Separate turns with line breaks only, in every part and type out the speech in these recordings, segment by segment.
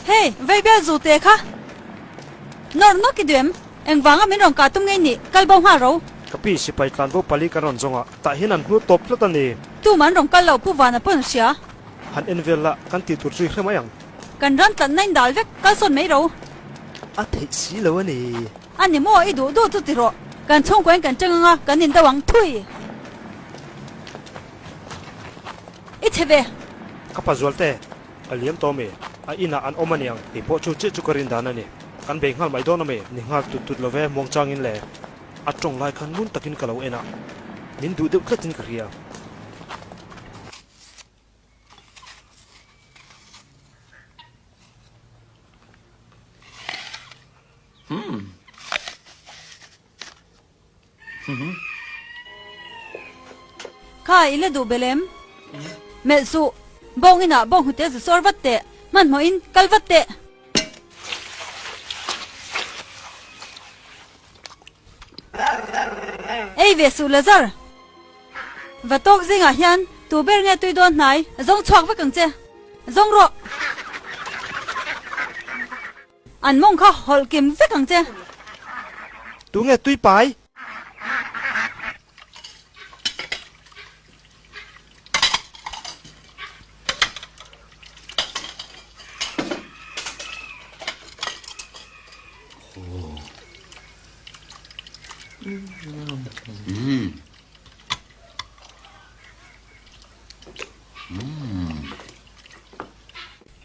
Hey, vay bia dù tệ khá. Nor nó cái điểm, em vắng ở bên rồng cả tung ngay nị, cal bông hoa râu.
Kapi si pai tlan bo pali karon zonga ta hinan hnu top latani
Tu man rồng cal lau pu vana pun xia.
han envela kan ti tur tri khremayang
Kan ran tận nine dal vek cal son mấy râu.
a thei si lo ani
Anh ni mua ít đủ đủ tu tiro. Kan chung quen kan chân nga, kan nhìn ta wang thui. Ít thế về.
kapa zualte aliam to me a ina an omaniang ti po chu chu karin danani kan be ngal mai don me ni ngal tut love mong changin le a tong lai khan mun takin kalau ena min du de khatin karia
Kha ile du belem. Mẹ su, bông ina bông hụt tê sor vắt tệ, man mo in cal vắt tệ. Ê về su lazar. Và tóc gì ngả hiền, tu bê nghe tôi đoan này, giống choạc với cẳng chê, giống rọ. Anh mong kha hol kim với cẳng chê.
tu nghe tui pai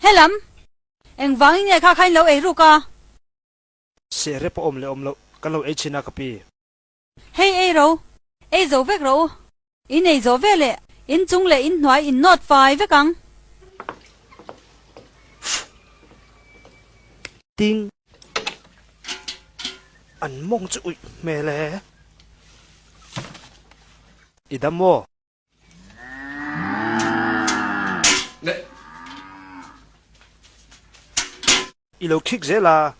Hay lắm. Anh vắng nghe kha khai lâu ấy ru ca.
se re po om lo kan lo e china kapi
Hey ấy râu, ấy dấu vết râu. In ấy dấu vết lệ, in chung lệ in nói in nốt phai với căng.
ting an mong chu ui me le idamo ilo kick zela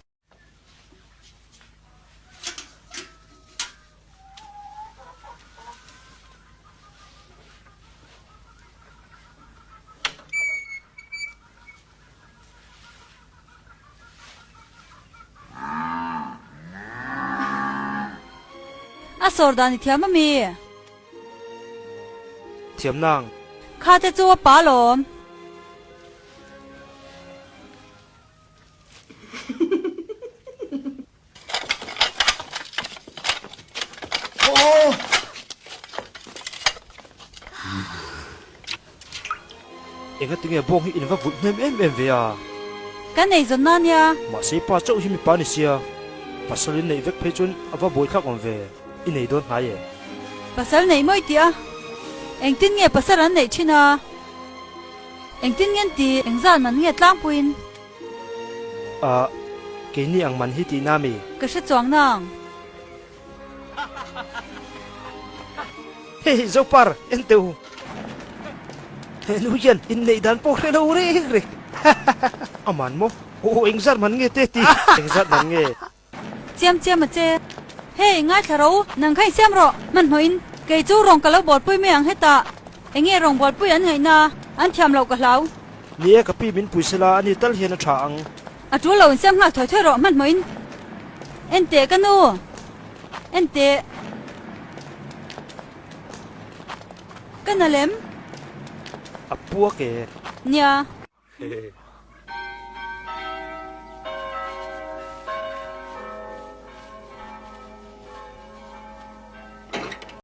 À sor đàn thì mà mi.
thiam nang
Kha te chu apa alawm.
enga tinge bong hi inwa vut em ve a
Cái này zon nan ya.
ma sei pa chau hi mi pa ni sia pasalin nei vek phechun ava boi khak on ve in nei don hai e
Pasal này mới tia. Anh tin nghe pasal anh này china. Anh tin nghe ti anh zan man nghe tlang puin.
a ke ni ang man hi ti na mi
Cái sự choang nang.
hey zopar enteu nu yen in nei dan po khre lo re aman mo o engzar man nge te ti engzar man nge
Chiam mà che. Hey ngay thà râu, nang khai xem rõ. Man hoin, cái chú rong cả lâu bọt pui miang hết ta. Anh nghe rong bọt pui anh hay na, anh thiam lâu cả lâu.
ni ka pi min puisela ani tal hian a tha ang
À chú lâu xem ngạc thổi thổi rõ man hoin. Anh tệ cái nu. Anh tệ. Cái nào lem?
apua ke
Nya.
he